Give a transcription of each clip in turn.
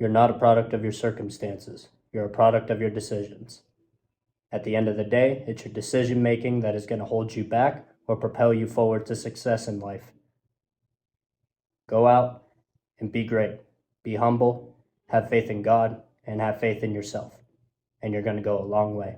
You're not a product of your circumstances. You're a product of your decisions. At the end of the day, it's your decision making that is going to hold you back or propel you forward to success in life. Go out and be great. Be humble, have faith in God, and have faith in yourself. And you're going to go a long way.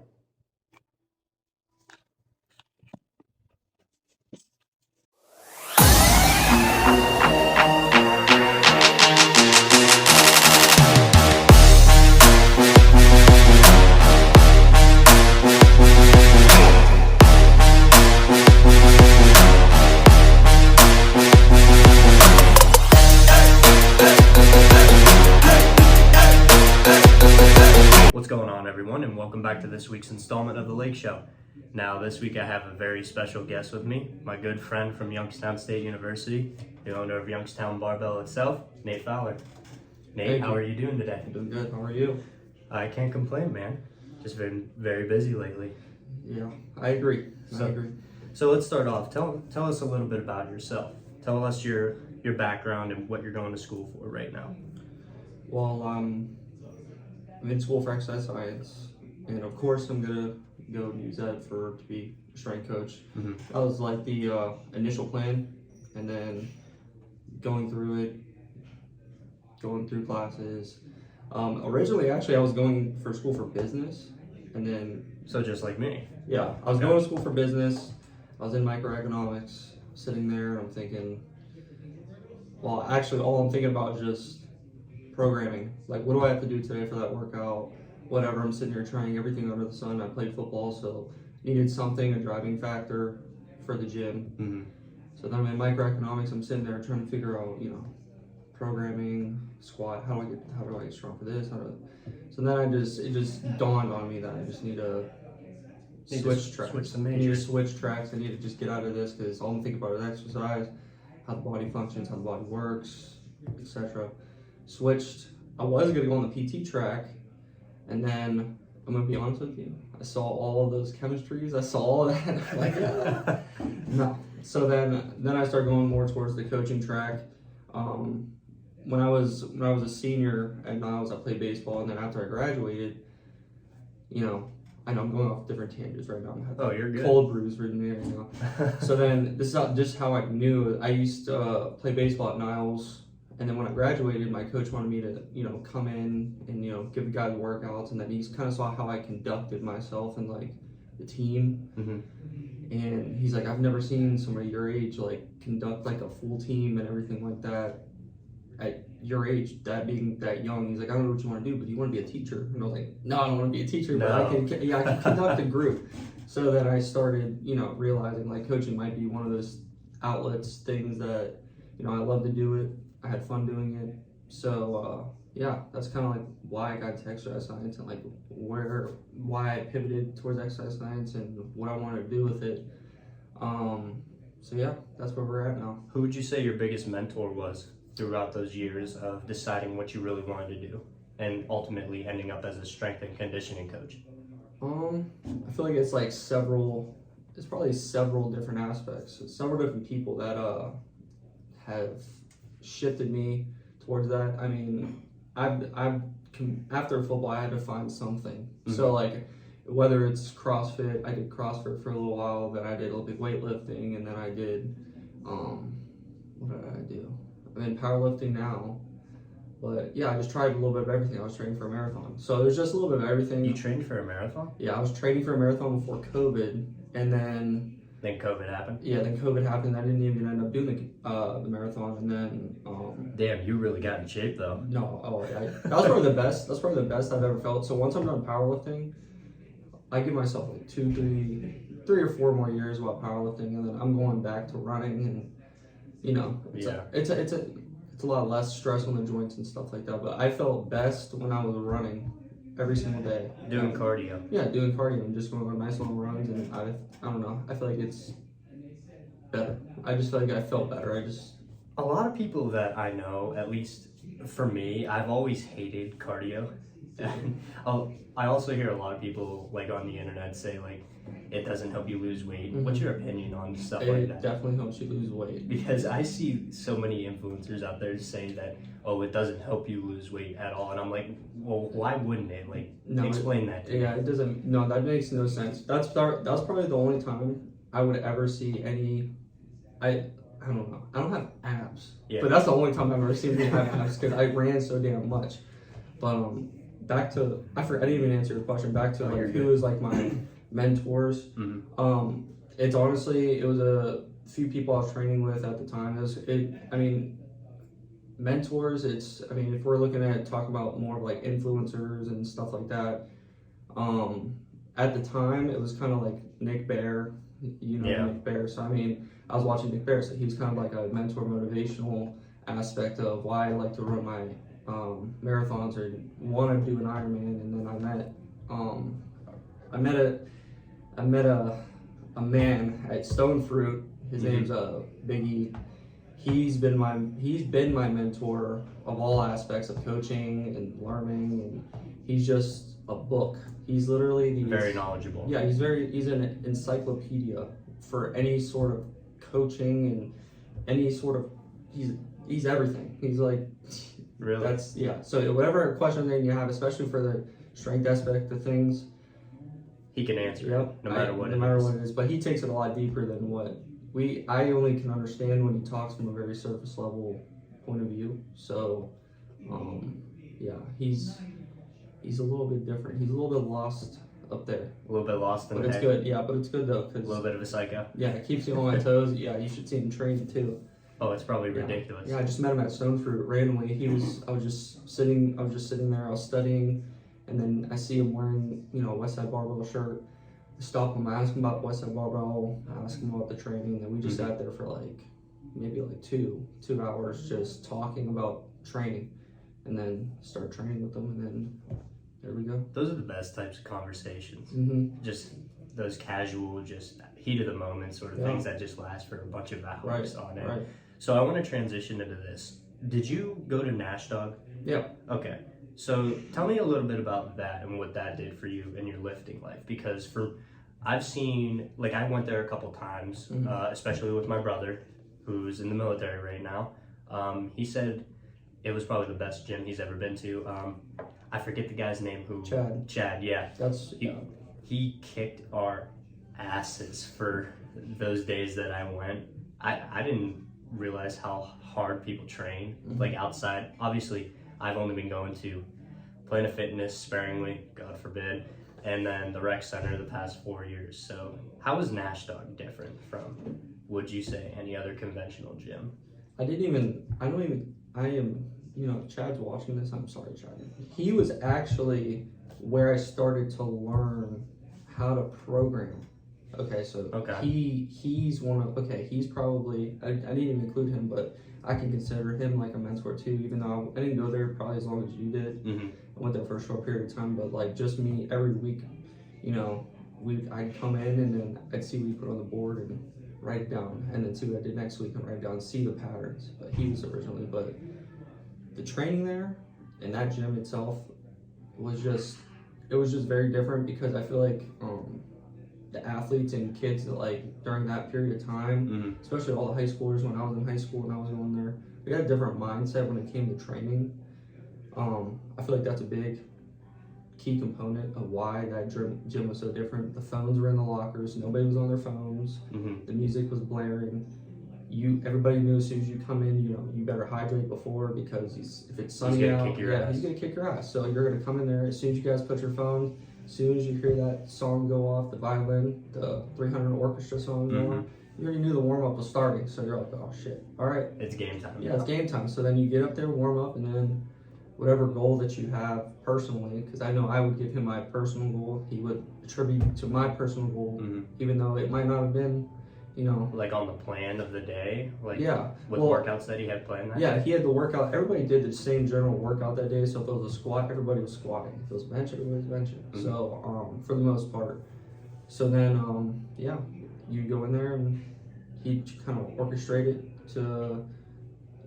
What's going on, everyone, and welcome back to this week's installment of The Lake Show. Now, this week I have a very special guest with me, my good friend from Youngstown State University, the owner of Youngstown Barbell itself, Nate Fowler. Nate, how are you doing today? I'm doing good. How are you? I can't complain, man. Just been very busy lately. Yeah, I agree. So let's start off. Tell us a little bit about yourself. Tell us your background and what you're going to school for right now. Well, I'm in school for exercise science, and of course I'm gonna go use that to be a strength coach. Mm-hmm. That was like the initial plan, and then going through classes. Originally, actually, I was going for school for business, and then So just like me. yeah, I was going to school for business. I was in microeconomics, sitting there, and I'm thinking, well, actually, all I'm thinking about is just programming. Like, what do I have to do today for that workout? Whatever, I'm sitting here trying everything under the sun. I played football, so needed something, a driving factor for the gym. Mm-hmm. So then I'm in microeconomics, I'm sitting there trying to figure out, programming, squat, how do I get strong for this? So then it just dawned on me that I just need to switch tracks. Switch the I need major. to switch tracks. I need to just get out of this because all I'm thinking about is exercise, how the body functions, how the body works, etc. Switched. I was gonna go on the PT track, and then I'm gonna be honest with you. I saw all of those chemistries. I saw all of that. I'm like, no. So then I started going more towards the coaching track. When I was a senior at Niles, I played baseball, and then after I graduated, I know I'm going off different tangents right now. Oh, you're good. Cold brews written me right now. So then this is not just how I knew. I used to play baseball at Niles, and then when I graduated, my coach wanted me to come in and give the guys workouts, and then he kind of saw how I conducted myself and like the team. Mm-hmm. And he's like, I've never seen somebody your age like conduct like a full team and everything like that at your age, that being that young. He's like, I don't know what you want to do, but you want to be a teacher? And I was like, no, I don't want to be a teacher, but I can conduct a group. So then I started, realizing like coaching might be one of those outlets, things that, I love to do it. I had fun doing it. So that's kind of like why I got into exercise science and like why I pivoted towards exercise science and what I wanted to do with it. So yeah, that's where we're at now. Who would you say your biggest mentor was throughout those years of deciding what you really wanted to do and ultimately ending up as a strength and conditioning coach? I feel like it's probably several different aspects. It's several different people that have shifted me towards that. I mean, after football, I had to find something. Mm-hmm. So like, whether it's CrossFit, I did CrossFit for a little while, then I did a little bit weightlifting, and then I did, what did I do? I'm in powerlifting now, but yeah, I just tried a little bit of everything. I was training for a marathon. So there's just a little bit of everything. You trained for a marathon? Yeah, I was training for a marathon before COVID, and then COVID happened? Yeah, then COVID happened. I didn't even end up doing the marathon, and then damn, you really got in shape though. No, that was probably the best. That's probably the best I've ever felt. So once I'm done powerlifting, I give myself like 3 or 4 more years while powerlifting, and then I'm going back to running, and it's a lot less stress on the joints and stuff like that. But I felt best when I was running every single day. Doing cardio. Yeah, doing cardio and just going on nice long runs, and I don't know. I feel like it's better. I just feel like I felt better. A lot of people that I know, at least for me, I've always hated cardio. I also hear a lot of people like on the internet say like it doesn't help you lose weight. What's your opinion on stuff like It that? definitely helps you lose weight. Because I see so many influencers out there saying that, oh, it doesn't help you lose weight at all, and I'm like, well, why wouldn't it? Like, explain that to me. Yeah, it doesn't. No, that makes no sense. That's probably the only time I would ever see any. I don't know. I don't have abs, but that's the only time I've ever seen me have abs because I ran so damn much. But back to I didn't even answer your question. Back to like who was like my mentors. It's honestly it was a few people I was training with at the time. Mentors. If we're looking at talk about more of like influencers and stuff like that. At the time, it was kind of like Nick Bear. Nick Bear. So I was watching Nick Bear, so he was kind of like a mentor, motivational aspect of why I like to run my marathons or want to do an Ironman. And then I met a man at Stone Fruit. His name's Biggie. He's been my mentor of all aspects of coaching and learning, and he's just a book. He's literally very knowledgeable. Yeah, he's an encyclopedia for any sort of coaching and any sort of he's everything. He's like really So whatever question that you have, especially for the strength aspect of things, he can answer. Yep, no matter what it is. But he takes it a lot deeper than what I only can understand when he talks from a very surface level point of view. So he's a little bit different. He's a little bit lost up there. A little bit lost in the head. But it's good. Yeah, but it's good though. A little bit of a psycho. Yeah, it keeps you on my toes. Yeah, you should see him train too. Oh, it's probably ridiculous. Yeah, I just met him at Stone Fruit randomly. I was just sitting there. I was studying, and then I see him wearing a Westside Barbell shirt. I stop him. I ask him about Westside Barbell. I ask him about the training, and we just sat there for maybe 2 hours just talking about training, and then start training with them, and then there we go. Those are the best types of conversations. Just those casual, just heat of the moment sort of things that just last for a bunch of hours on end. Right. So I want to transition into this. Did you go to Nash Dog? Yeah. Okay. So tell me a little bit about that and what that did for you in your lifting life. Because I've seen, I went there a couple times, especially with my brother, who's in the military right now. He said it was probably the best gym he's ever been to. I forget the guy's name who... Chad, yeah. He kicked our asses for those days that I went. I didn't realize how hard people train, outside. Obviously, I've only been going to Planet Fitness sparingly, God forbid, and then the rec center the past 4 years. So how is Nash Dog different from, would you say, any other conventional gym? Chad's watching this. I'm sorry, Chad. He was actually where I started to learn how to program. He's probably, I didn't even include him, but I can consider him like a mentor too, even though I didn't go there probably as long as you did. I went there for a short period of time, but just me every week, I'd come in and then I'd see what you put on the board and write it down, and then see what I did next week and write it down, see the patterns. But he was originally, but the training there and that gym itself was just very different, because I feel like the athletes and kids that during that period of time, especially all the high schoolers when I was in high school and I was going there, we had a different mindset when it came to training. I feel like that's a big key component of why that gym was so different. The phones were in the lockers, nobody was on their phones, the music was blaring. Everybody knew as soon as you come in, you better hydrate before, because if it's sunny out, he's gonna kick your ass. So you're gonna come in there as soon as you guys put your phone. As soon as you hear that song go off, the violin, the 300 orchestra song go on, you already knew the warm up was starting. So you're like, oh shit, all right, it's game time. Yeah, it's game time. So then you get up there, warm up, and then whatever goal that you have personally, because I know I would give him my personal goal, he would attribute to my personal goal, even though it might not have been, on the plan of the day, workouts that he had planned that day? He had the workout. Everybody did the same general workout that day. So if it was a squat, everybody was squatting. If it was a bench, everybody was benching. So for the most part. So then you go in there and he kind of orchestrated to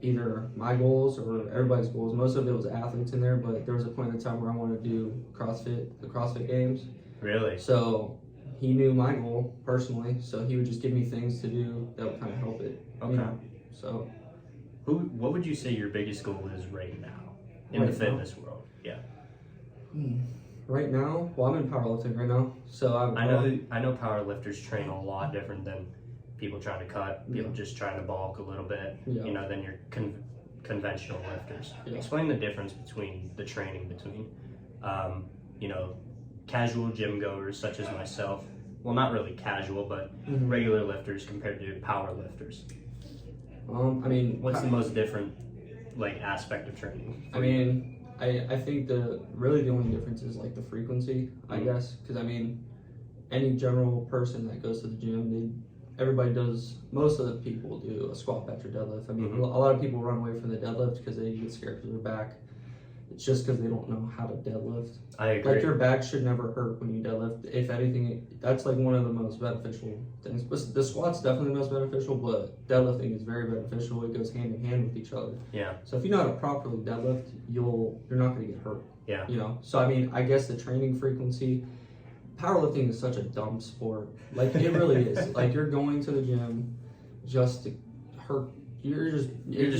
either my goals or everybody's goals. Most of it was athletes in there, but there was a point in time where I wanted to do the CrossFit Games. Really? So he knew my goal personally, so he would just give me things to do that would kind of help it. Okay. You know? So What would you say your biggest goal is right now in Right the fitness world? Yeah. Right now, well, I'm in powerlifting right now, so I know powerlifters train a lot different than people trying to cut, people Yeah. just trying to bulk a little bit, Yeah. you know, than your conventional lifters. Yeah. Explain the difference between the training between, you know, casual gym goers such as myself. Well, not really casual, but regular lifters compared to power lifters. I mean, What's the most different, like, aspect of training? I mean, I think the only difference is like the frequency, I guess, because I mean, any general person that goes to the gym, everybody does. Most of the people do a squat, bench, or deadlift. I mean, a lot of people run away from the deadlift because they get scared because their back. It's just because they don't know how to deadlift. I agree. Like, your back should never hurt when you deadlift. If anything, that's like one of the most beneficial things. But the squat's definitely the most beneficial, but deadlifting is very beneficial. It goes hand in hand with each other. Yeah. So if you know how to properly deadlift, you're not going to get hurt. Yeah. You know. So I mean, I guess the training frequency. Powerlifting is such a dumb sport. Like, it really is. Like, you're going to the gym just to hurt. You're just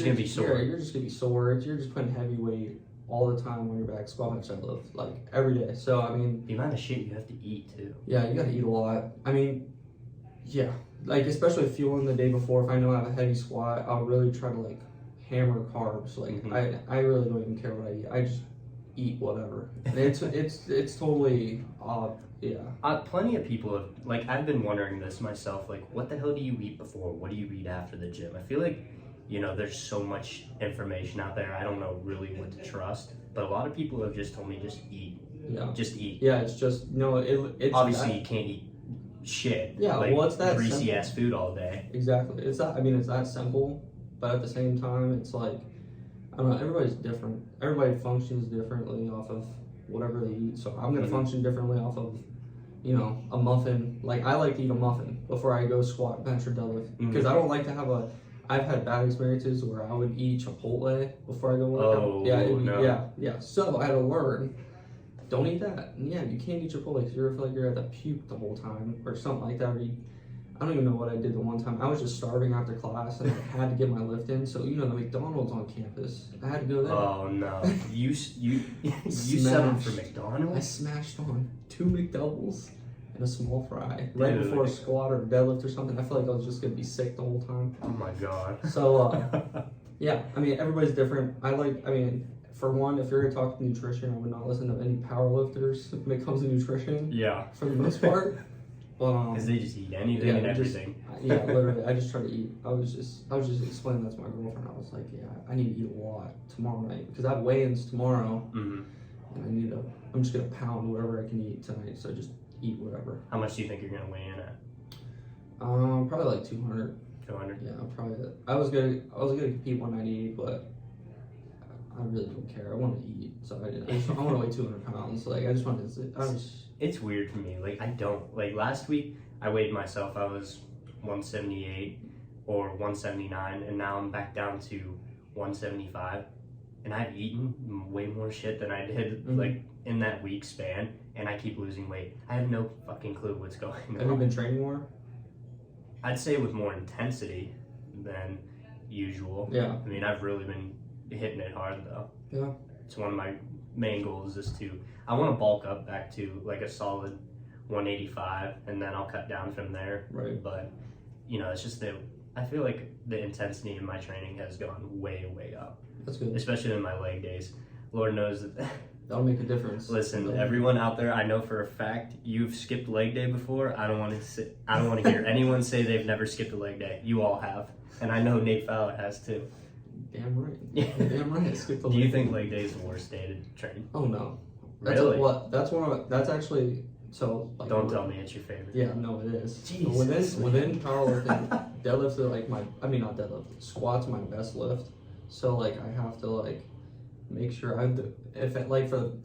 gonna be sore. You're just gonna be sore. You're just putting heavy weight all the time on your back, squat, bench, deadlift, like every day. So I mean, the amount of shit you have to eat too. yeah, you gotta eat a lot. I mean, yeah, like, especially fueling the day before. If I know I have a heavy squat, I'll really try to like hammer carbs. Like, I really don't even care what I eat. I just eat whatever. And it's totally yeah. Plenty of people have, like, I've been wondering this myself, like, what the hell do you eat before? What do you eat after the gym? I feel like, you know, there's so much information out there. I don't know really what to trust, but a lot of people have just told me just eat. Yeah. Just eat. Yeah, it's just it's Obviously that, you can't eat shit. Yeah, like, well, it's that greasy simple. ass food all day. Exactly. It's that simple, but at the same time, it's like, I don't know, everybody's different. Everybody functions differently off of whatever they eat. So I'm gonna function differently off of, you know, a muffin. Like, I like to eat a muffin before I go squat, bench, or deadlift, because I don't like to have I've had bad experiences where I would eat Chipotle before I go work out. Oh, no. Yeah. So I had to learn, don't eat that. And yeah, you can't eat Chipotle because you feel like you're at the puke the whole time or something like that. Or I don't even know what I did the one time. I was just starving after class and I had to get my lift in. So, you know, the McDonald's on campus, I had to go there. Oh no, you settled for McDonald's? I smashed on 2 McDoubles and a small fry right Dude. before a squat or deadlift or something. I feel like I was just gonna be sick the whole time. Oh my god. So yeah, I mean, everybody's different. For one, if you're gonna talk nutrition, I would not listen to any powerlifters when it comes to nutrition. Yeah. For the most part. Because they just eat anything and everything. Literally, I just try to eat. I was just explaining that to my girlfriend. I was like, yeah, I need to eat a lot tomorrow night because I have weigh-ins tomorrow, and I'm just gonna pound whatever I can eat tonight. So just eat whatever. How much do you think you're gonna weigh in at? Probably like 200. 200. Yeah, probably. I was gonna compete 198, but I really don't care. I want to eat, so I want to weigh 200 pounds. Like, I just want to. It's weird for me. Like, I don't. Like, last week, I weighed myself. I was 178 or 179, and now I'm back down to 175. And I've eaten way more shit than I did, like, in that week span, and I keep losing weight. I have no fucking clue what's going on. Have you been training more? I'd say with more intensity than usual. Yeah. I mean, I've really been hitting it hard, though. Yeah. It's one of my main goals is I want to bulk up back to like a solid 185, and then I'll cut down from there. Right. But, you know, it's just I feel like the intensity in my training has gone way, way up. That's good. Especially in my leg days. Lord knows that. That'll make a difference. Listen, everyone out there, I know for a fact you've skipped leg day before. I don't want to hear anyone say they've never skipped a leg day. You all have, and I know Nate Fowler has too. Damn right. Damn right. I skipped the Do you think leg day is the worst day to train? Oh no. Really? That's actually so. Like, don't tell me it's your favorite. Yeah, no, it is. Jesus, within powerlifting, deadlifts are like not deadlift. Squats are my best lift. So like I have to like make sure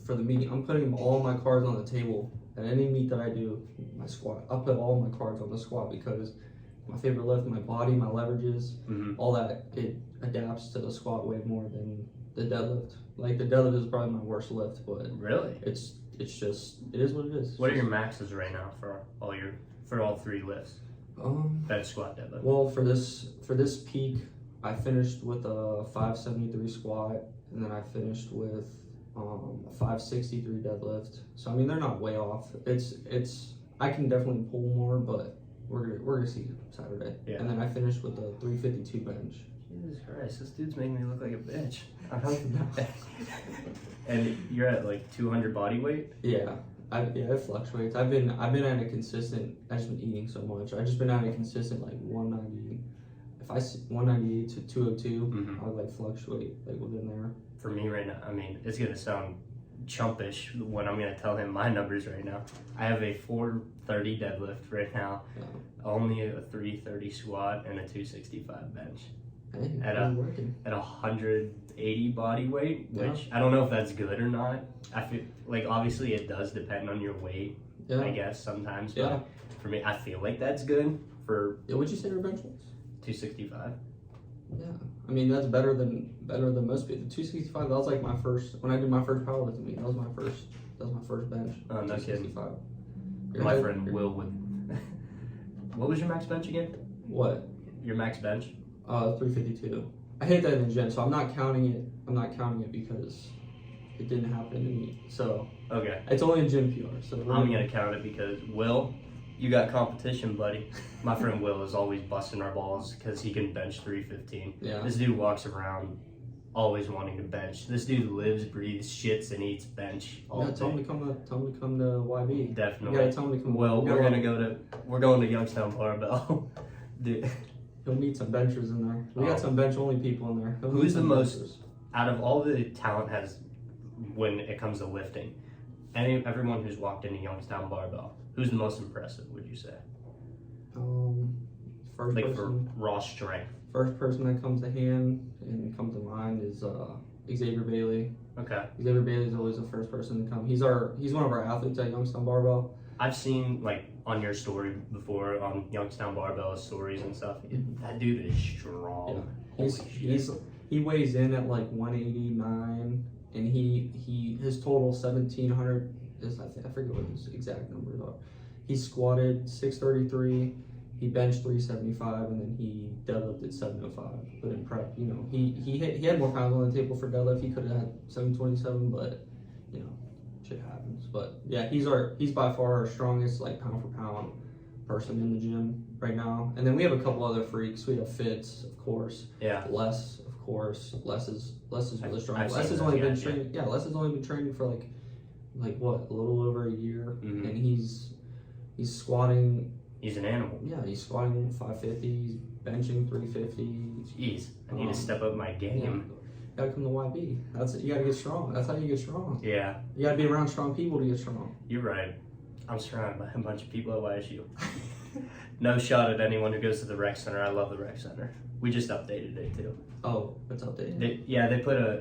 for the meet, I'm putting all my cards on the table. And any meet that I do, my squat, I'll put all my cards on the squat because my favorite lift, my body, my leverages, Mm-hmm. all that. It adapts to the squat way more than the deadlift. Like the deadlift is probably my worst lift, but Really? it's just it is what it is. What are your maxes right now for all 3 lifts? Bench, squat, deadlift. Well, for this peak, I finished with a 573 squat, and then I finished with a 563 deadlift. So I mean, they're not way off. It's I can definitely pull more, but we're gonna see Saturday. Yeah. And then I finished with a 352 bench. Jesus Christ, this dude's making me look like a bitch. And you're at like 200 body weight? Yeah. It fluctuates. I've been at a consistent. I just been eating so much. I just been at a consistent like 190. If I 198 to 202, Mm-hmm. I would like fluctuate like within there. For me right now, I mean, it's gonna sound chumpish when I'm gonna tell him my numbers right now. I have a 430 deadlift right now, Yeah. only a 330 squat, and a 265 bench. Hey, At really working. At 180 body weight, Yeah. which I don't know if that's good or not. I feel like obviously it does depend on your weight, Yeah. I guess sometimes. But Yeah. for me, I feel like that's good for Yeah. What'd you say your bench was? 265. Yeah. I mean that's better than most people. The 265. That was like my first when I did my first powerlifting meet. That was my first bench. Oh, no kidding. 265. My friend Will would. What was your max bench again? What? Your max bench? 352. I hit that in the gym, so I'm not counting it. I'm not counting it because it didn't happen in me. So Okay. it's only a gym PR. So I'm gonna count it because Will, you got competition, buddy. My friend Will is always busting our balls because he can bench 315. Yeah. This dude walks around always wanting to bench. This dude lives, breathes, shits, and eats bench all Yeah, tell him day. to come to YB. You Definitely. gotta tell him to come. Well, you we're gotta- going to Youngstown Barbell. Dude, He'll meet some benchers in there. We got some bench only people in there. He'll Who's meet the some most- benchers. out of all the talent has when it comes to lifting, everyone who's walked into Youngstown Barbell, who's the most impressive? Would you say? First Like person. for raw strength. First person that comes to hand and comes to mind is Xavier Bailey. Okay. Xavier Bailey is always the first person to come. He's one of our athletes at Youngstown Barbell. I've seen like on your story before on Youngstown Barbell stories and stuff. That dude is strong. Yeah. Holy shit. He weighs in at like 189, and his total 1,700 is I forget what his exact numbers are. He squatted 633, he benched 375, and then he deadlifted 705. But in prep, he had more pounds on the table for deadlift. He could have had 727, but shit happens. But yeah, he's by far our strongest like pound for pound person in the gym right now. And then we have a couple other freaks. We have Fitz, of course. Yeah. Les, of course. Les is really strong. I've Les seen has that, only yeah, been yeah. training. Yeah, Les has only been training for like what, a little over a year, Mhm. and he's squatting. He's an animal. Yeah, he's squatting 550. He's benching 350. Jeez, I need to step up my game. You gotta come to YB. You gotta get strong. That's how you get strong. Yeah, You gotta be around strong people to get strong. you're right. I'm surrounded by a bunch of people at YSU. No shot at anyone who goes to the rec center. I love the rec center. We just updated it too. Oh, it's updated.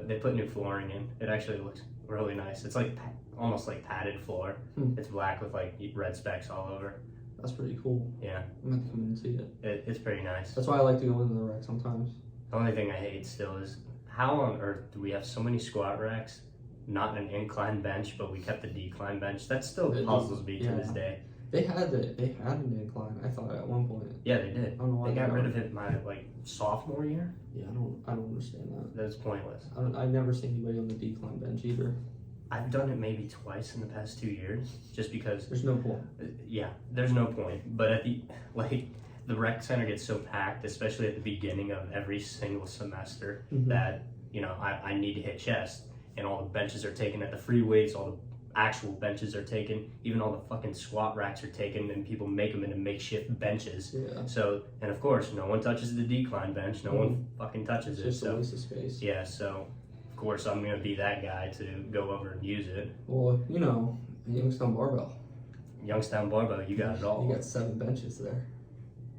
They put new flooring in. It actually looks really nice. It's like almost like padded floor. Hmm. It's black with like red specks all over. That's pretty cool. Yeah, I'm gonna come in and see it. it's pretty nice. That's why I like to go into the rec sometimes. The only thing I hate still is how on earth do we have so many squat racks, not an incline bench, but we kept the decline bench? That still puzzles me to this day. They had an incline. I thought at one point. Yeah, they did. I don't know why They got rid of it my like sophomore year. Yeah, I don't understand that. That's pointless. I've never seen anybody on the decline bench either. I've done it maybe twice in the past 2 years, just because. There's no point. Yeah, there's no point. But at the rec center gets so packed, especially at the beginning of every single semester, Mhm. that I need to hit chest, and all the benches are taken at the free weights. All the actual benches are taken. Even all the fucking squat racks are taken, and people make them into makeshift benches. Yeah. So, and of course, no one touches the decline bench. No one fucking touches It's it. just a So, waste of space. yeah. So, of course, I'm gonna be that guy to go over and use it. Well, Youngstown Barbell. Youngstown Barbell, you got it all. You got 7 benches there.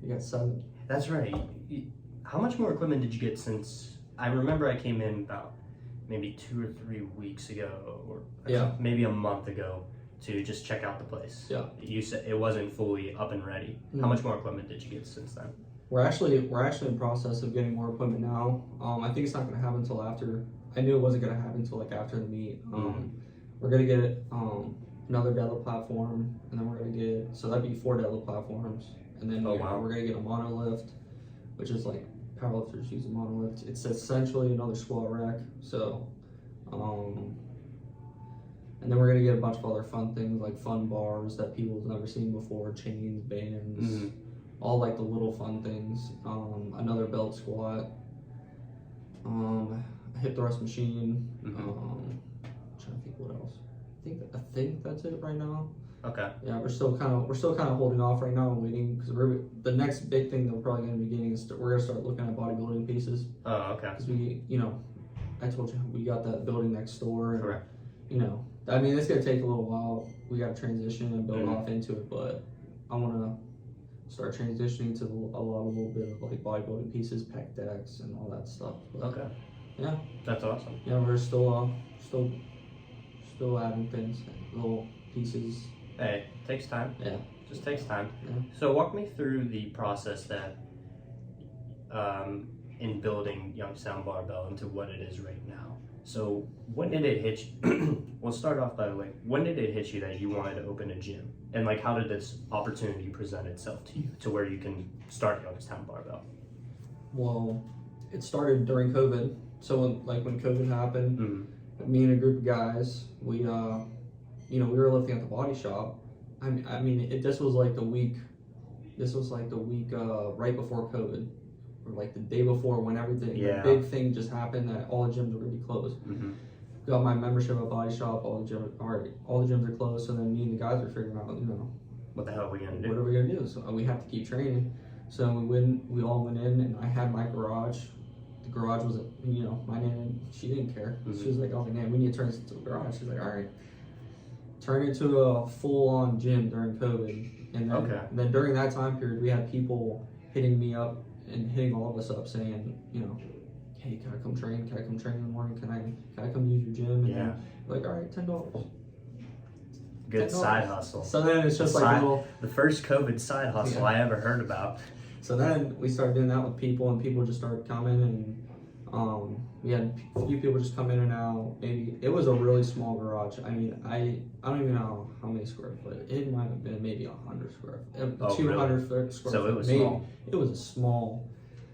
You got 7. That's right. How much more equipment did you get since? I remember I came in about maybe 2 or 3 weeks ago, or Yeah. maybe a month ago to just check out the place. Yeah. You said it wasn't fully up and ready. How much more equipment did you get since then? We're actually in process of getting more equipment now. I think it's not going to happen until after. I knew it wasn't going to happen until like after the meet. We're going to get another deadlift platform, and then we're going to get, so that'd be 4 deadlift platforms, and then we're going to get a monolift, which is like powerlifters use a monolift. It's essentially another squat rack. So, and then we're going to get a bunch of other fun things like fun bars that people have never seen before, chains, bands, all like the little fun things. Another belt squat, a hip thrust machine. I'm trying to think what else. I think that's it right now. Okay. Yeah, we're still kind of holding off right now and waiting because the next big thing that we're probably going to be getting is we're going to start looking at bodybuilding pieces. Oh, okay. Because I told you we got that building next door. And, correct. I mean, it's going to take a little while. We got to transition and build off into it, but I want to start transitioning to a little bit of like bodybuilding pieces, pec decks, and all that stuff. But, Okay. Yeah. That's awesome. Yeah, we're still adding things, little pieces. Hey, it takes time. Yeah. Just takes time. Yeah. So walk me through the process that in building Youngstown Barbell into what it is right now. So when did it hit you? We'll start off by like, when did it hit you that you wanted to open a gym? And like, how did this opportunity present itself to you to where you can start Youngstown Barbell? Well, it started during COVID. So when COVID happened, me and a group of guys, we were lifting at the body shop. This was like the week right before COVID, or like the day before when everything, the big thing just happened that all the gyms were gonna be closed. Got my membership at body shop. All the gyms are closed. So then me and the guys were figuring out, What the hell are we gonna do? What are we gonna do? So we have to keep training. So we all went in, and I had my garage. The garage was, my name. She didn't care. She was like, "Oh man, we need to turn this into a garage." She's like, "All right." Turned into a full-on gym during COVID, and then during that time period, we had people hitting me up and hitting all of us up saying, "Hey, can I come train? Can I come train in the morning? Can I come use your gym?" And then, like, all right, $10. Good $10. side hustle. So then it's just like the first COVID side hustle I ever heard about. So then we started doing that with people, and people just started coming, and we had a few people just come in and out. Maybe it was a really small garage. I mean, I don't even know how many square foot. It might have been maybe 100 square foot, 200 square foot. So it was maybe. small. It was a small.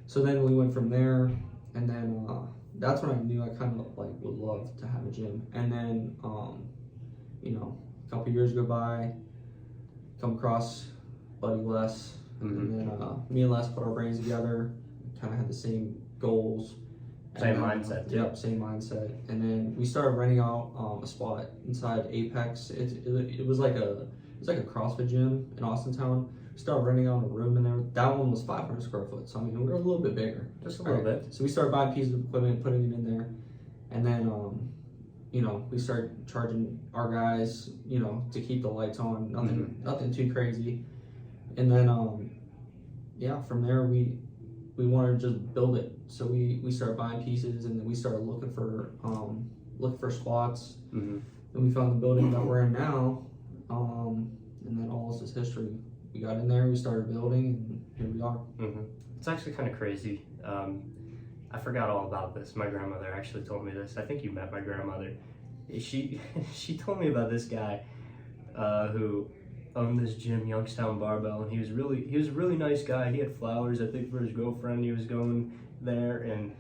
So then we went from there, and then that's when I knew I kind of like would love to have a gym. And then a couple years go by, come across Buddy Les. And then me and Les put our brains together, kind of had the same goals. Same mindset. Yep, same mindset. And then we started renting out a spot inside Apex. It was like a CrossFit gym in Austintown. We started renting out a room in there. That one was 500 square foot. So we were a little bit bigger. Just a little bit. So we started buying pieces of equipment, putting it in there. And then we started charging our guys, to keep the lights on. Nothing too crazy. And then from there we wanted to just build it. So we started buying pieces, and then we started looking for spots. And we found the building that we're in now. And then all this is history. We got in there, we started building, and here we are. It's actually kind of crazy. I forgot all about this. My grandmother actually told me this. I think you met my grandmother. She told me about this guy who owned this gym, Youngstown Barbell, and he was a really nice guy. He had flowers, I think, for his girlfriend. He was going there, and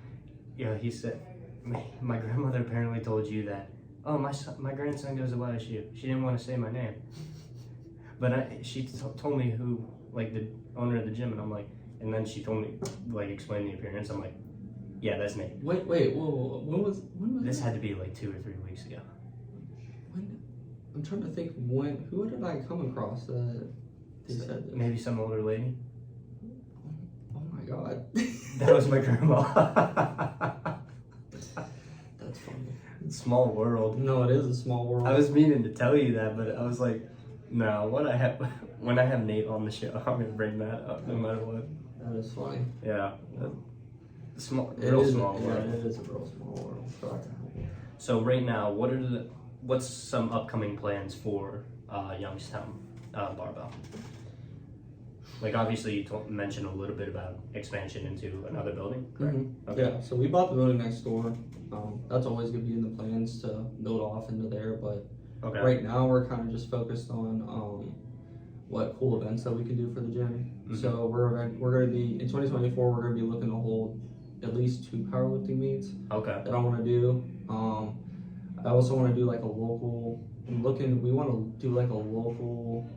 he said, my grandmother apparently told you that, oh, my grandson goes to YSU. She didn't want to say my name, but she told me who, like, the owner of the gym, and I'm like, and then she told me, like, explain the appearance. I'm like, yeah, that's Nate. Wait, whoa. When was this? that? Had to be like 2 or 3 weeks ago. I'm trying to think who did I come across that they said this? Maybe some older lady. Oh my god. That was my grandma. That's funny. Small world. No, it is a small world. I was meaning to tell you that, but I was like, no, when I have Nate on the show, I'm gonna bring that up no matter what. That is funny. Yeah. Small world. Yeah, it is a real small world. So right now, what's some upcoming plans for Youngstown Barbell. Like obviously you mentioned a little bit about expansion into another building, correct? Mm-hmm. Okay. Yeah, so we bought the building next door. That's always going to be in the plans to build off into there, but Okay. right now we're kind of just focused on what cool events that we can do for the gym. Mm-hmm. So we're going to be, in 2024, we're going to be looking to hold at least 2 powerlifting meets Okay. that I want to do. I also want to do like a local, we want to do like a local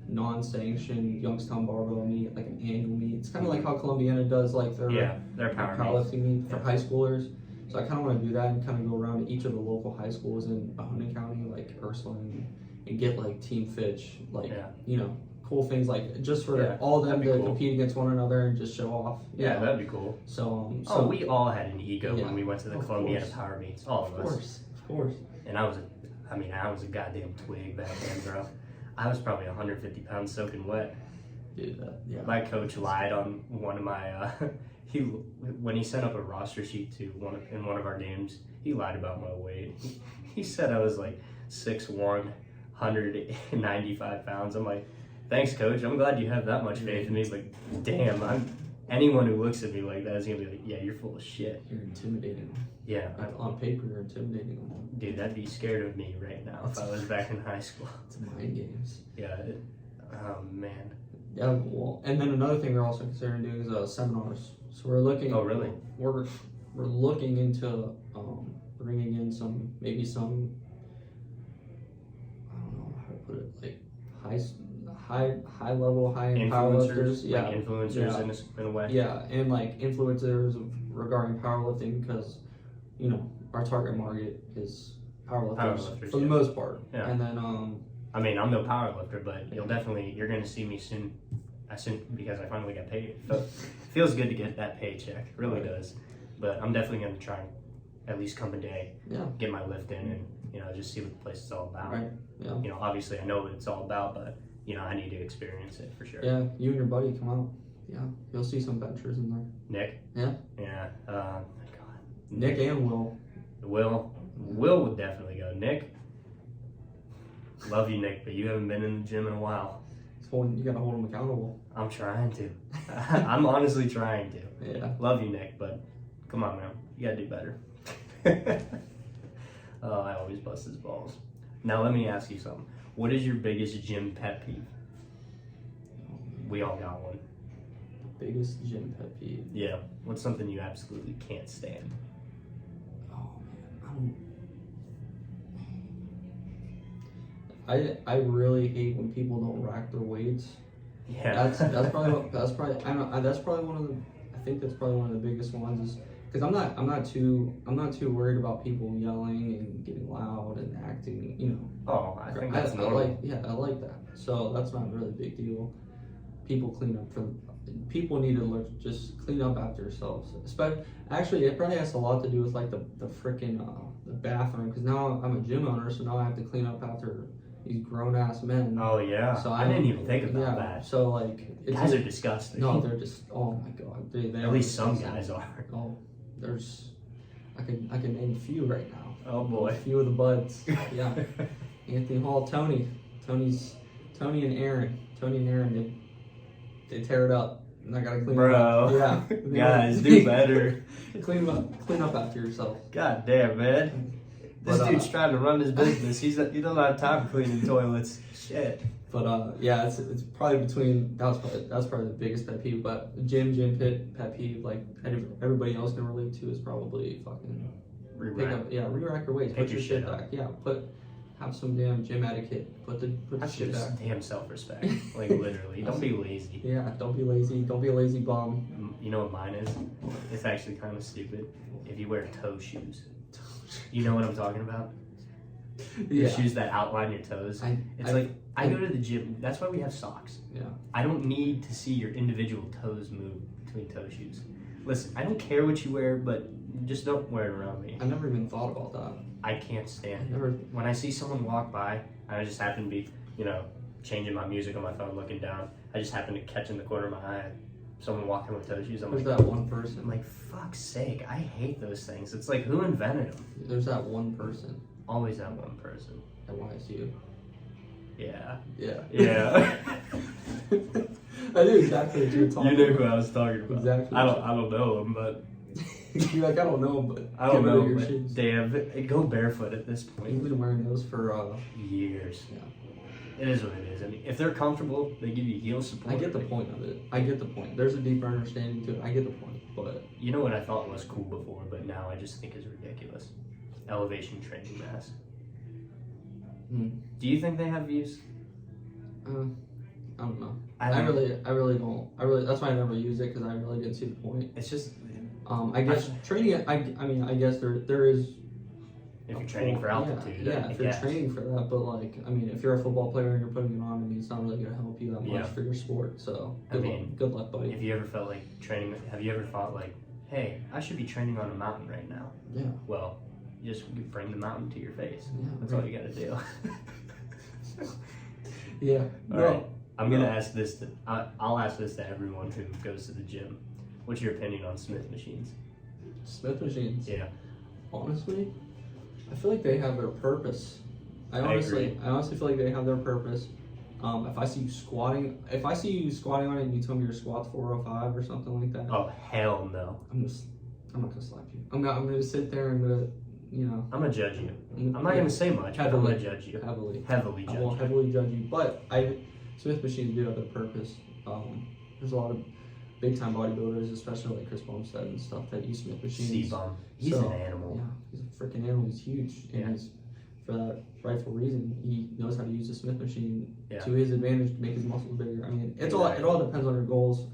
non-sanctioned Youngstown Barbell meet, like an annual meet. It's kind of like how Columbiana does like their powerlifting meet for high schoolers. So I kind of want to do that and kind of go around to each of the local high schools in Mahoning County, like Ursuline, and get like Team Fitch, like, you know, cool things like just for all of them to compete against one another and just show off. Yeah, that'd be cool. So, we all had an ego when we went to the Columbiana Power Meets, all of us. Of course. And I was a goddamn twig back then, bro. I was probably 150 pounds soaking wet. Dude, My coach lied on one of my, when he sent up a roster sheet to in one of our games, he lied about my weight. He said I was like 6'1", 195 pounds. I'm like, thanks, coach. I'm glad you have that much faith in me. He's like, damn, anyone who looks at me like that is gonna be like, yeah, you're full of shit. You're intimidating them. Yeah. On paper, you're intimidating them. Dude, I'd be scared of me right now if I was back in high school. It's mind games. Yeah. Oh man. Yeah. Well, and then another thing we're also considering doing is seminars. So we're looking. Oh really? We're looking into bringing in maybe some. I don't know how to put it, like high level, high end powerlifters. Yeah. Like influencers in a way. Yeah, and like influencers regarding powerlifting, because you know our target market is powerlifters for the most part. Yeah. And then I mean, I'm no powerlifter, but you're gonna see me soon because I finally got paid. So feels good to get that paycheck, it really does. But I'm definitely gonna try and at least come a day, get my lift in, and just see what the place is all about. Right. Yeah. Obviously I know what it's all about, but I need to experience it for sure. Yeah, you and your buddy come out. Yeah, you'll see some benchers in there. Nick. Yeah. Yeah. God. Nick and Will. Will would definitely go. Nick. Love you, Nick, but you haven't been in the gym in a while. You gotta hold him accountable. I'm trying to. I'm honestly trying to. Yeah. Love you, Nick, but come on, man. You gotta do better. I always bust his balls. Now let me ask you something. What is your biggest gym pet peeve? We all got one. Biggest gym pet peeve? Yeah. What's something you absolutely can't stand? Oh man, I really hate when people don't rack their weights. Yeah. That's probably one of the. I think that's probably one of the biggest ones is because I'm not too worried about people yelling and getting loud and acting. Oh, I think that's normal. I like that. So that's not really a big deal. People need to just clean up after yourselves. Actually, it probably has a lot to do with like the freaking the bathroom, because now I'm a gym owner, so now I have to clean up after these grown ass men. Oh yeah. So I didn't even think about that. So like, guys are disgusting. No, they're just. Oh my god. They At least some guys are. Oh, I can name a few right now. Oh boy. A few of the buds. Yeah. Anthony Hall, Tony and Aaron. They tear it up. And I gotta clean it up. Yeah. Guys, do better. Clean up after yourself. God damn, man. This dude's trying to run his business. He doesn't have time cleaning toilets. Shit. But yeah, it's probably between that's probably the biggest pet peeve. But gym pet peeve, like everybody else can relate to, is probably fucking re-rack your weights. Put your shit back. Yeah, have some damn gym etiquette. Put the shit back. Damn self-respect. Like literally. Don't be lazy. Yeah, don't be lazy. Don't be a lazy bum. You know what mine is? It's actually kind of stupid. If you wear toe shoes. You know what I'm talking about? The shoes that outline your toes. I go to the gym. That's why we have socks. Yeah. I don't need to see your individual toes move between toe shoes. Listen, I don't care what you wear, but just don't wear it around me. I never even thought about that. I can't stand it. When I see someone walk by, and I just happen to be, changing my music on my phone, looking down, I just happen to catch in the corner of my eye someone walking with toe shoes. There's that one person. I'm like, fuck's sake, I hate those things. It's like, who invented them? There's that one person. Always that one person. At YSU. Yeah. Yeah. Yeah. I knew exactly what you were talking You knew about. who I was talking about. Exactly. I don't know him, but You're like, I don't know, but I don't get rid know. of your But shoes. damn, go barefoot at this You've point. been wearing those for Years. yeah. It is what it is. I mean, if they're comfortable, they give you heel support. I get the point of it. I get the point. There's a deeper understanding to it. I get the point, but You know what I thought was cool before, but now I just think is ridiculous? Elevation training mask. Do you think they have views? I don't know. I I don't- really don't. That's why I never use it because I really didn't see the point. It's just I guess training. I mean, I guess there is. if you're training for altitude. Yeah, I if you're guess. training for that, but like, I mean, if you're a football player and you're putting it on, I mean, it's not really gonna help you that much Yeah. for your sport. So I mean, good luck, buddy. If you ever felt like training, have you ever thought like, hey, I should be training on a mountain right now? Yeah. Well, you just bring the mountain to your face. Yeah, That's right. all you gotta do. Yeah. All right. I'm gonna ask this. I'll ask this to everyone who goes to the gym. What's your opinion on Smith machines? Smith machines. Yeah. Honestly, I feel like they have their purpose. I agree. honestly feel like they have their purpose. If I see you squatting on it and you tell me your squat's 405 or something like that, Oh hell no. I'm not gonna slap you. I'm gonna sit there and I'm gonna judge you. Mm, I'm not yeah. gonna say much, but I'm Heavily. gonna judge you. heavily. Heavily I judge will you. heavily judge you, but Smith machines do have their purpose. There's a lot of big time bodybuilders, especially like Chris Bumstead and stuff, that use Smith machines. C-bum. He's So, an animal. Yeah, he's a freaking animal. He's huge, and Yeah. he's for that rightful reason. He knows how to use the Smith machine Yeah. to his advantage to make his muscles bigger. I mean, it all depends on your goals.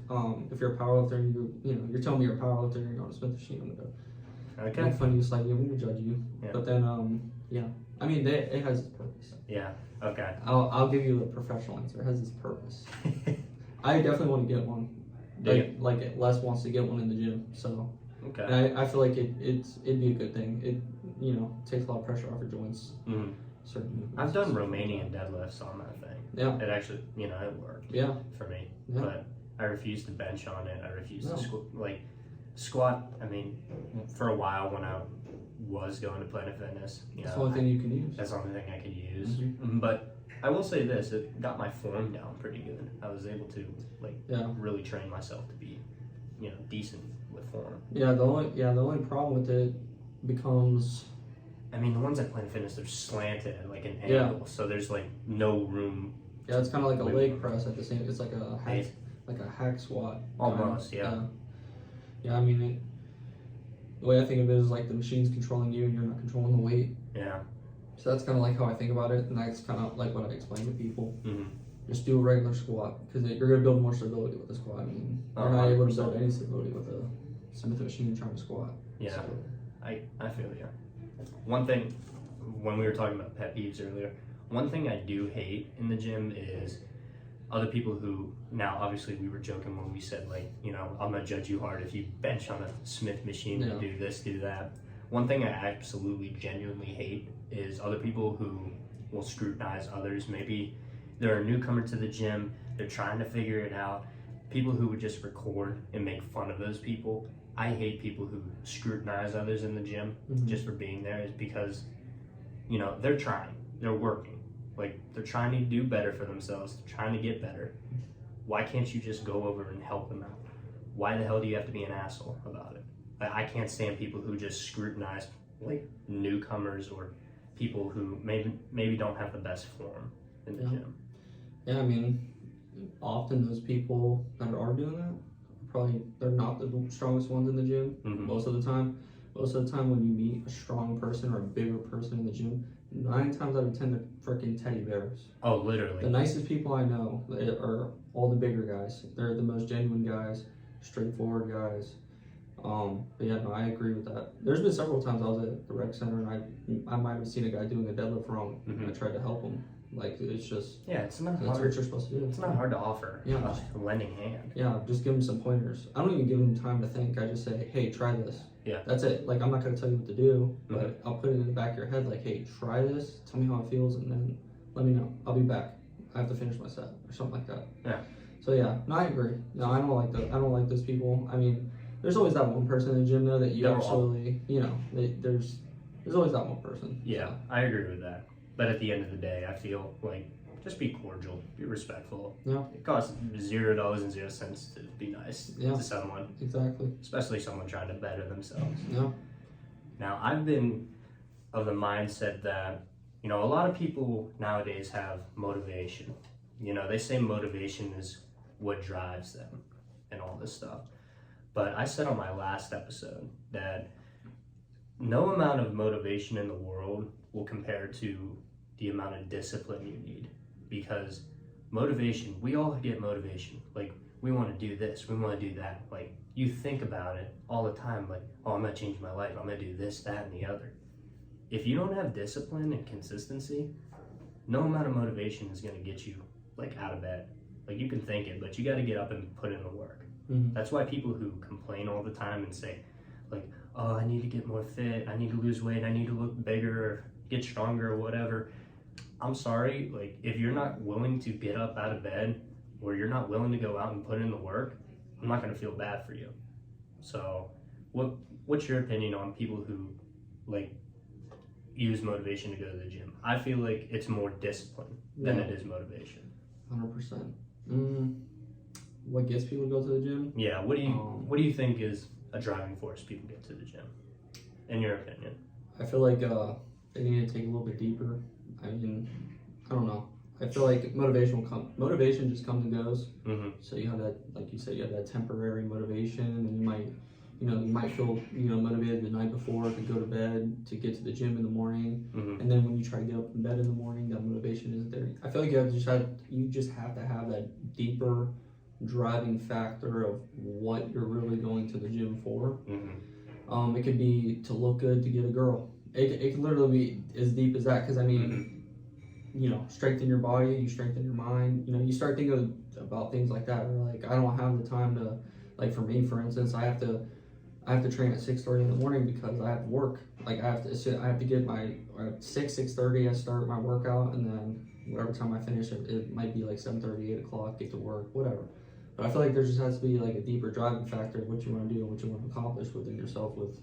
If you're a powerlifter, and you're telling me you're a powerlifter, and you're on a Smith machine, I'm gonna Okay. make fun of you slightly. I'm gonna judge you, Yeah. but then yeah, I mean, it has its purpose. Yeah. Okay. I'll give you a professional answer. It has its purpose. I definitely want to get one. Do you? Like Les wants to get one in the gym, so Okay. and I feel like it'd be a good thing. It takes a lot of pressure off your joints. Mhm. Certain movements. I've done Romanian deadlifts on that thing. Yeah. It actually, it worked Yeah. for me. Yeah. But I refuse to bench on it. I refuse No. to squat. I mean, for a while when I was going to Planet Fitness, That's the only thing you can use. that's the only thing I could use. Mhm. But I will say this: it got my form down pretty good. I was able to Yeah. really train myself to be, decent with form. Yeah. The only problem with it becomes I mean, the ones at Planet Fitness, they're slanted at like an Yeah. angle, so there's like no room. it's kind of like a Wait. leg press at the same. It's like a hack, Hey. like a hack squat. Almost, yeah. Yeah. I mean, the way I think of it is like the machine's controlling you, and you're not controlling the weight. Yeah. So that's kind of like how I think about it, and that's kind of like what I explain to people. Mhm. Just do a regular squat because you're going to build more stability with the squat. I mean, you're not able to 100%. build any stability with a Smith machine trying to squat. Yeah. So, I feel you. One thing, when we were talking about pet peeves earlier, one thing I do hate in the gym is other people who, now obviously we were joking when we said I'm gonna judge you hard if you bench on a Smith machine Yeah. and do this, do that. One thing I absolutely genuinely hate is other people who will scrutinize others. Maybe they're a newcomer to the gym, they're trying to figure it out. People who would just record and make fun of those people. I hate people who scrutinize others in the gym just for being there, is because they're trying, they're working, they're trying to do better for themselves, they're trying to get better. Why can't you just go over and help them out? Why the hell do you have to be an asshole about it? I can't stand people who just scrutinize newcomers or people who maybe don't have the best form in the gym. yeah, I mean, often those people that are doing that, they're not the strongest ones in the gym. Mhm. Most of the time when you meet a strong person or a bigger person in the gym, 9 times out of 10 they're freaking teddy bears. Oh, literally. The nicest people I know are all the bigger guys. They're the most genuine guys, straightforward guys. But yeah, no, I agree with that. There's been several times I was at the rec center and I might have seen a guy doing a deadlift wrong. And I tried to help him. It's just It's not that's what hard. you're supposed to do. It's not hard to offer. Yeah. A lending hand. Yeah, just give him some pointers. I don't even give him time to think. I just say, hey, try this. Yeah. That's it. I'm not going to tell you what to do, but I'll put it in the back of your head, hey, try this. Tell me how it feels, and then let me know. I'll be back. I have to finish my set or something like that. Yeah. So yeah, no, I agree. No, I don't like I don't like those people. I mean, there's always that one person in the gym though that you actually, there's always that one person. Yeah, So. I agree with that. But at the end of the day, I feel like just be cordial, be respectful. Yeah. It costs $0.00 to be nice to someone. Exactly. Especially someone trying to better themselves. Yeah. Now, I've been of the mindset that, a lot of people nowadays have motivation. They say motivation is what drives them and all this stuff. But I said on my last episode that no amount of motivation in the world will compare to the amount of discipline you need. Because motivation, we all get motivation. Like, we want to do this, we want to do that. Like, you think about it all the time, like, oh, I'm going to change my life, I'm going to do this, that, and the other. If you don't have discipline and consistency, no amount of motivation is going to get you, like, out of bed. Like, you can think it, but you got to get up and put in the work. Mm-hmm. That's why people who complain all the time and say, like, oh, I need to get more fit, I need to lose weight, I need to look bigger, or get stronger, or whatever. I'm sorry, like, if you're not willing to get up out of bed, or you're not willing to go out and put in the work, I'm not going to feel bad for you. So, what's your opinion on people who, like, use motivation to go to the gym? I feel like it's more discipline than it is motivation. 100%. What gets people to go to the gym? Yeah, what do you think is a driving force people get to the gym, in your opinion? I feel like they need to take a little bit deeper. I mean, I don't know. I feel like motivation just comes and goes. Mm-hmm. So you have that, like you said, you have that temporary motivation, and you might feel motivated the night before to go to bed to get to the gym in the morning, Mm-hmm. and then when you try to get up in bed in the morning, that motivation isn't there. I feel like you just have to have that deeper driving factor of what you're really going to the gym for. Mm-hmm. It could be to look good, to get a girl. It could literally be as deep as that, because I mean, strengthen your body, you strengthen your mind. You start thinking about things like that. Or like, I don't have the time to, like, for me, for instance, I have to train at 6:30 in the morning because I have to work. Like, I have to get my 6:30. I start my workout, and then whatever time I finish, it might be like 7:30, 8 o'clock. Get to work, whatever. But I feel like there just has to be like a deeper driving factor of what you want to do and what you want to accomplish within yourself with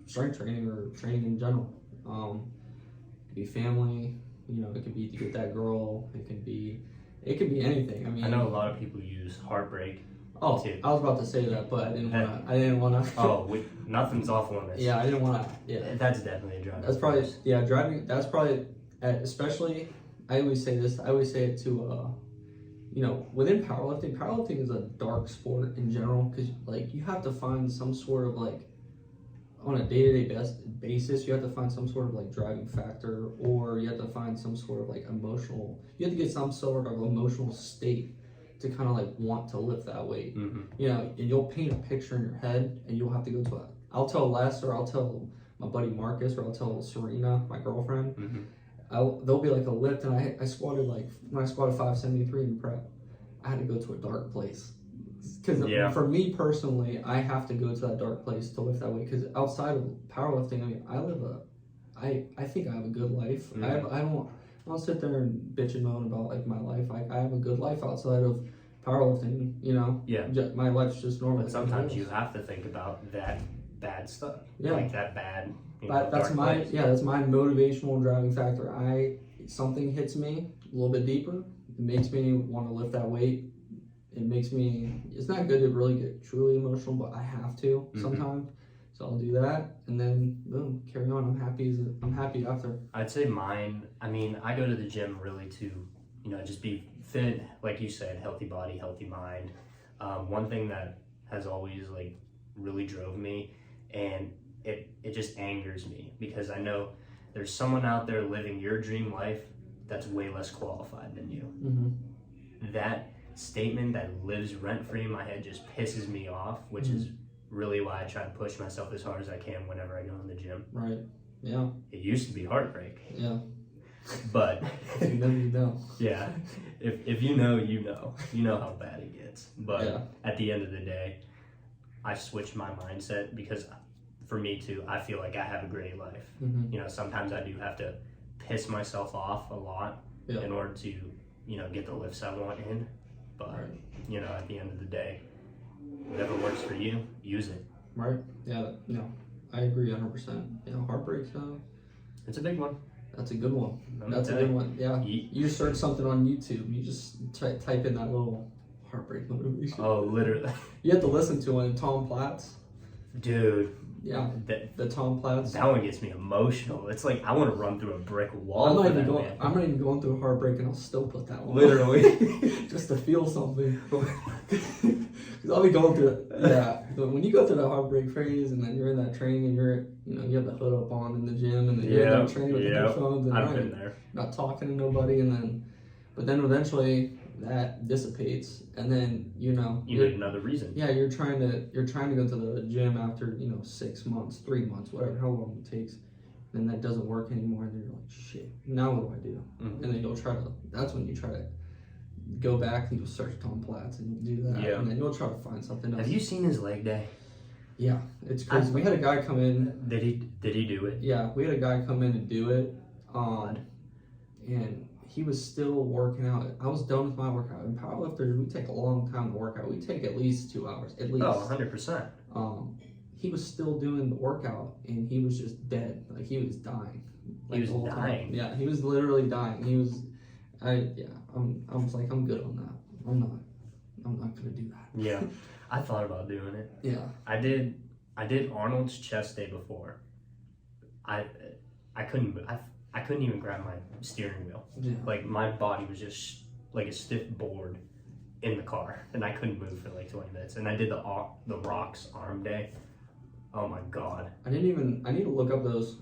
strength training or training in general. It could be family. It could be to get that girl. It could be anything. I mean, I know a lot of people use heartbreak. Oh, too. I was about to say that, but I didn't want to. Oh, nothing's off limits. Yeah, I didn't want to. Yeah, that's definitely a driving. That's probably force. driving. That's probably especially. I always say this. I always say it to within powerlifting. Powerlifting is a dark sport in general, because like you have to find some sort of like on a day-to-day basis, you have to find some sort of like driving factor, or you have to find some sort of like emotional. You have to get some sort of emotional state to kind of like want to lift that weight. Mm-hmm. And you'll paint a picture in your head, and you'll have to go to I'll tell Les, or I'll tell my buddy Marcus, or I'll tell Serena, my girlfriend. Mm-hmm. There'll be like a lift, and I squatted when I squatted 573 in prep, I had to go to a dark place. Because for me personally, I have to go to that dark place to lift that weight. Because outside of powerlifting, I mean, I think I have a good life. Mm-hmm. I don't sit there and bitch and moan about like my life. I have a good life outside of powerlifting. Yeah. My life's just normal. But sometimes you have to think about that bad stuff. Yeah. Like that bad. That's my place. that's my motivational driving factor. Something hits me a little bit deeper. It makes me want to lift that weight. It makes me. It's not good to really get truly emotional, but I have to sometimes. So I'll do that, and then boom, carry on. I'm happy after. I'd say mine. I mean, I go to the gym really to, just be fit, like you said, healthy body, healthy mind. One thing that has always like really drove me, and it just angers me, because I know there's someone out there living your dream life that's way less qualified than you. Mm-hmm. That statement that lives rent-free in my head just pisses me off, which is really why I try to push myself as hard as I can whenever I go in the gym. Right. Yeah. It used to be heartbreak. Yeah. But you know. Yeah. If you know, you know how bad it gets. But at the end of the day, I switched my mindset, because for me too, I feel like I have a great life. Mm-hmm. Sometimes I do have to piss myself off a lot in order to, get the lifts I want in. But, at the end of the day, whatever works for you, use it. Right. Yeah. No, I agree 100%. Heartbreak, it's a big one. That's a good one. Let me That's a tell good you. one. Yeah. You search something on YouTube. You just type in that little heartbreak motivation. Oh, literally. You have to listen to one. Tom Platz. Dude. Yeah. The Tom Platz. That one gets me emotional. It's like I want to run through a brick wall. I'm not even going through a heartbreak, and I'll still put that one. Literally. Just to feel something. Because I'll be going through it. Yeah. But when you go through the heartbreak phase, and then you're in that training, and you have the hood up on in the gym, and then you're in that training with the headphones, and I've been there. Not talking to nobody, but then eventually that dissipates, and then you need another reason. Yeah, you're trying to go to the gym after 6 months, 3 months, whatever, how long it takes, and that doesn't work anymore, and then you're like, shit, now what do I do? Mm-hmm. And then that's when you try to go back and you'll search Tom Platz and you'll do that, and then you'll try to find something else. Have you seen his leg day? Yeah, it's crazy. We had a guy come in. Did he do it? Yeah, we had a guy come in and do it, and he was still working out. I was done with my workout. And powerlifters, we take a long time to work out. We take at least 2 hours, at least. Oh, 100%. He was still doing the workout, and he was just dead. Like, he was dying. He was dying. Yeah, he was literally dying. I was like, I'm good on that. I'm not gonna do that. Yeah, I thought about doing it. Yeah. I did Arnold's chest day before. I couldn't even grab my steering wheel. Yeah. Like, my body was just like a stiff board in the car, and I couldn't move for like 20 minutes. And I did the rocks arm day. Oh my god. I need to look up those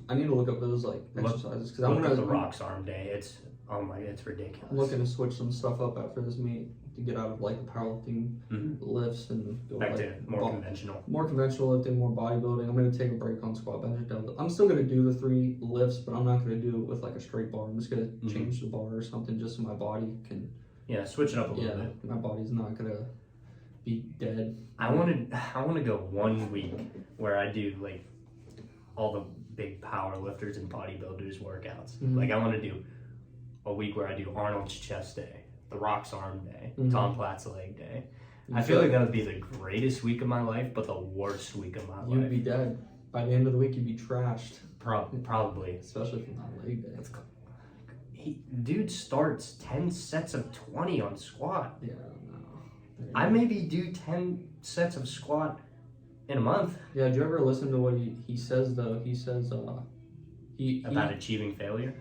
like exercises, because I'm look gonna at the rocks arm day. It's ridiculous. I'm looking to switch some stuff up after this meet to get out of like the powerlifting lifts and go back to more conventional. More conventional lifting, more bodybuilding. I'm going to take a break on squat, bench, and deadlift. I'm still going to do the 3 lifts, but I'm not going to do it with like a straight bar. I'm just going to change the bar or something just so my body can... Yeah, switch it up a little bit. My body's not going to be dead. I want to go 1 week where I do like all the big power lifters and bodybuilders workouts. Like, I want to do a week where I do Arnold's chest day, the rocks arm day, Tom Platz leg day. I feel like that would be the greatest week of my life, but the worst week of my life. You'd be dead. By the end of the week, you'd be trashed. Probably. Especially from that leg day. Dude starts 10 sets of 20 on squat. Yeah, no. I maybe do 10 sets of squat in a month. Yeah, did you ever listen to what he says, though? He says, about achieving failure?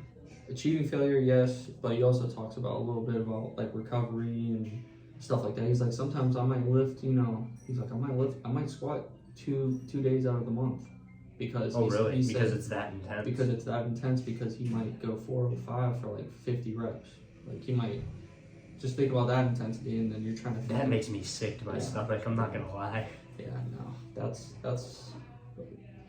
Achieving failure, yes, but he also talks about a little bit about like recovery and stuff like that. He's like, sometimes I might lift, he's like, I might squat two days out of the month because because it's that intense. Because it's that intense, because he might go 405 for like 50 reps. Like, he might just think about that intensity, and then you're trying to. That makes me sick to my stomach. I'm not gonna lie. Yeah, no, that's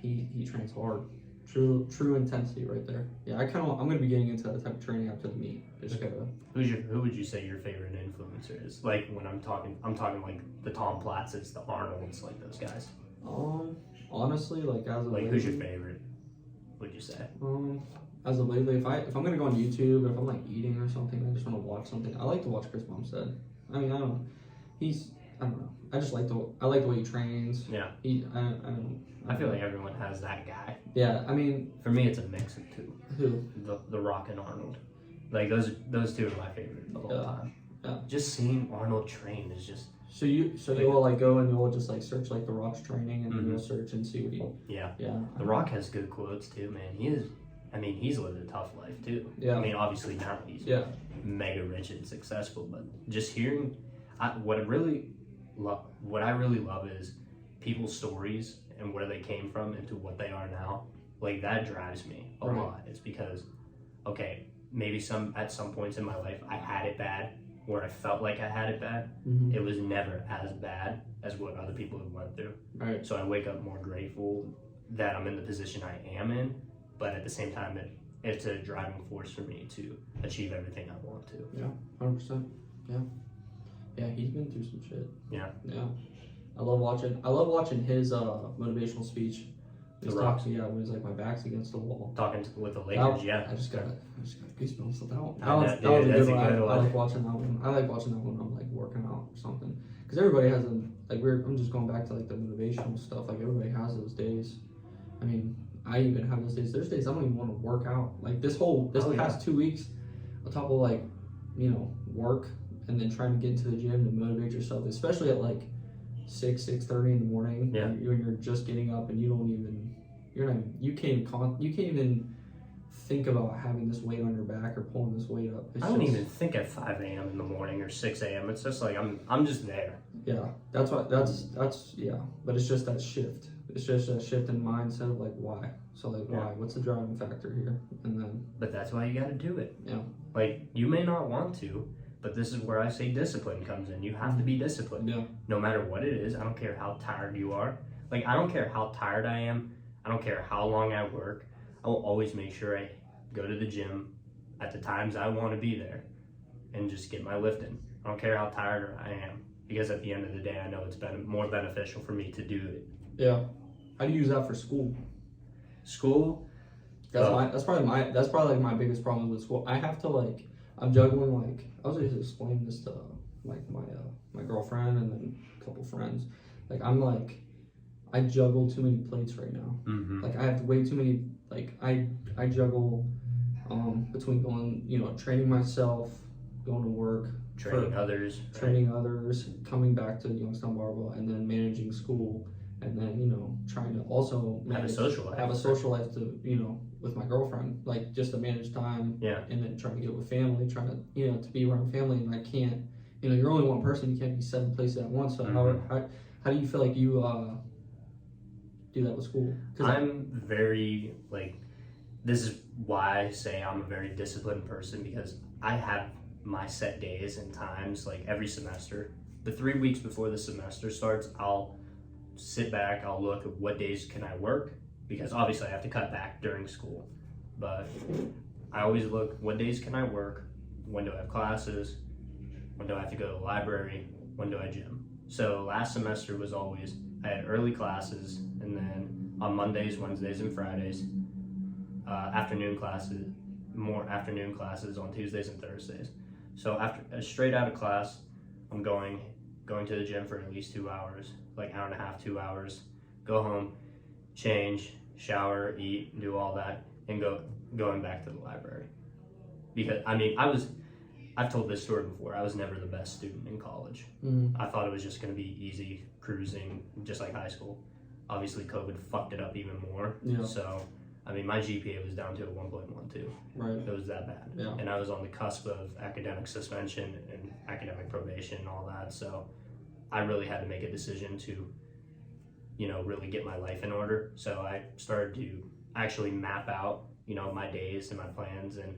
he trains hard. True intensity right there. Yeah, I'm gonna be getting into that type of training after the meet. Who would you say your favorite influencer is? Like, when I'm talking like the Tom Platzes, the Arnolds, like those guys. Honestly, like as of lately, who's your favorite? Would you say? As of lately, if I'm gonna go on YouTube, or if I'm like eating or something, I just want to watch something. I like to watch Chris Bumstead. I mean, I don't know. I don't know. I just like the way he trains. Yeah. I feel like everyone has that guy. Yeah, I mean, for me, it's a mix of two. Who? The Rock and Arnold. Like, those two are my favorite the whole time. Yeah. Just seeing Arnold train is just. So you'll like go and you'll just like search like the Rock's training, and you'll search and see what he. Yeah. Yeah. The Rock has good quotes too, man. He's lived a tough life too. Yeah. I mean, obviously now he's mega rich and successful, but just hearing, what I really love is people's stories and where they came from into what they are now. Like, that drives me a lot. It's because, okay, maybe at some points in my life I had it bad, where I felt like I had it bad. It was never as bad as what other people have went through. Right. So I wake up more grateful that I'm in the position I am in, but at the same time, it's a driving force for me to achieve everything I want to. Yeah, 100%. Yeah. Yeah, he's been through some shit. Yeah. Yeah. I love watching his motivational speech. When he's like, my back's against the wall. Talking with the Lakers, I just got goosebumps with that one. That was a good one. I like watching that one. I like watching that when I'm like working out or something. Because everybody has I'm just going back to like the motivational stuff. Like, everybody has those days. I mean, I even have those days. There's days I don't even want to work out. Like this past 2 weeks, on top of like, work and then trying to get into the gym to motivate yourself, especially at like 6:30 in the morning. Yeah. When you're just getting up and you can't even think about having this weight on your back or pulling this weight up. I don't even think at 5 a.m. in the morning or 6 a.m. It's just like I'm just there. Yeah, that's yeah. But it's just that shift. It's just a shift in mindset of like why. So like why? What's the driving factor here? And then. But that's why you got to do it. Yeah. Like you may not want to, but this is where I say discipline comes in. You have to be disciplined. Yeah. No matter what it is. I don't care how tired you are. Like I don't care how tired I am. I don't care how long I work. I will always make sure I go to the gym at the times I want to be there and just get my lift in. I don't care how tired I am, because at the end of the day, I know it's been more beneficial for me to do it. Yeah. How do you use that for school? School? That's probably like my biggest problem with school. I have to like, I'm juggling like, I was just explaining this to like my girlfriend and then a couple friends. Like I juggle too many plates right now. Mm-hmm. Like I have way too many, like I juggle between going, training myself, going to work, Training others, coming back to Youngstown Barbell, and then managing school, and then trying to also have a social life to with my girlfriend, like just to manage time. Yeah. And then trying to get with family, trying to to be around family, and I can't. You're only one person. You can't be 7 places at once. So how do you feel like you do that with school? I'm very like, this is why I say I'm a very disciplined person, because I have my set days and times. Like every semester, the 3 weeks before the semester starts, I'll sit back, I'll look at what days can I work, because obviously I have to cut back during school, but I always look, what days can I work, when do I have classes, when do I have to go to the library, when do I gym. So last semester was always, I had early classes, and then on Mondays, Wednesdays, and Fridays, afternoon classes, more afternoon classes on Tuesdays and Thursdays. So after straight out of class, I'm going to the gym for at least 2 hours, like hour and a half, 2 hours, go home, change, shower, eat, do all that, and going back to the library. Because I've told this story before, I was never the best student in college. Mm-hmm. I thought it was just going to be easy, cruising, just like high school. Obviously COVID fucked it up even more. Yeah. So my GPA was down to a 1.12. Right. It was that bad. Yeah. And I was on the cusp of academic suspension and academic probation and all that. So I really had to make a decision to, really get my life in order. So I started to actually map out, my days and my plans and,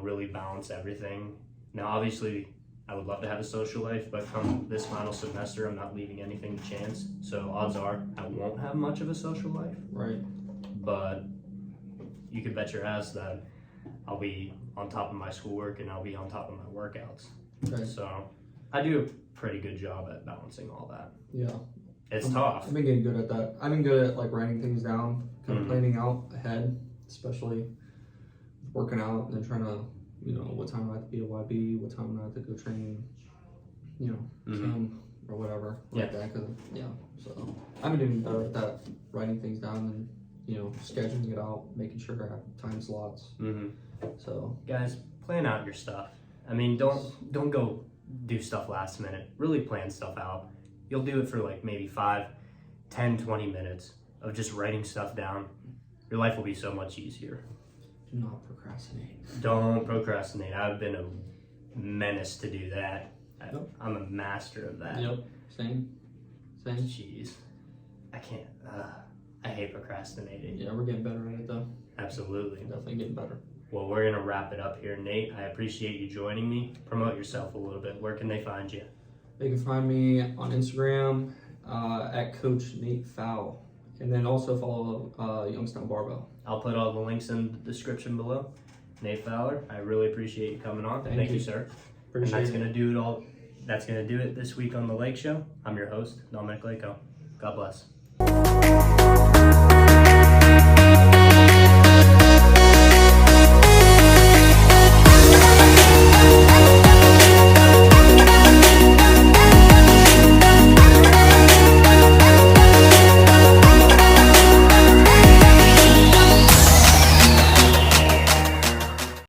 really balance everything. Now, obviously, I would love to have a social life, but come this final semester, I'm not leaving anything to chance. So odds are I won't have much of a social life. Right. But you can bet your ass that I'll be on top of my schoolwork and I'll be on top of my workouts. Okay. So I do a pretty good job at balancing all that. Yeah. It's tough. I've been getting good at that. I've been good at like writing things down, kind of planning out ahead, especially working out and then trying to, what time I have to be at YB, what time I have to go train, Kim or whatever, like that. So I've been doing better at that, writing things down and, scheduling it out, making sure I have time slots. Mm-hmm. So guys, plan out your stuff. Don't go do stuff last minute. Really plan stuff out. You'll do it for like maybe 5, 10, 20 minutes of just writing stuff down. Your life will be so much easier. Do not procrastinate. Don't procrastinate. I've been a menace to do that. Yep. I'm a master of that. Yep. Same. Jeez. I can't. I hate procrastinating. Yeah, we're getting better at it though. Absolutely. Definitely getting better. Well, we're going to wrap it up here. Nate, I appreciate you joining me. Promote yourself a little bit. Where can they find you? They can find me on Instagram at Coach Nate Fowler. And then also follow Youngstown Barbell. I'll put all the links in the description below. Nate Fowler, I really appreciate you coming on. Thank you, sir. Appreciate and that's it. going to do it all. That's going to do it this week on The Lake Show. I'm your host, Dominic Lako. God bless.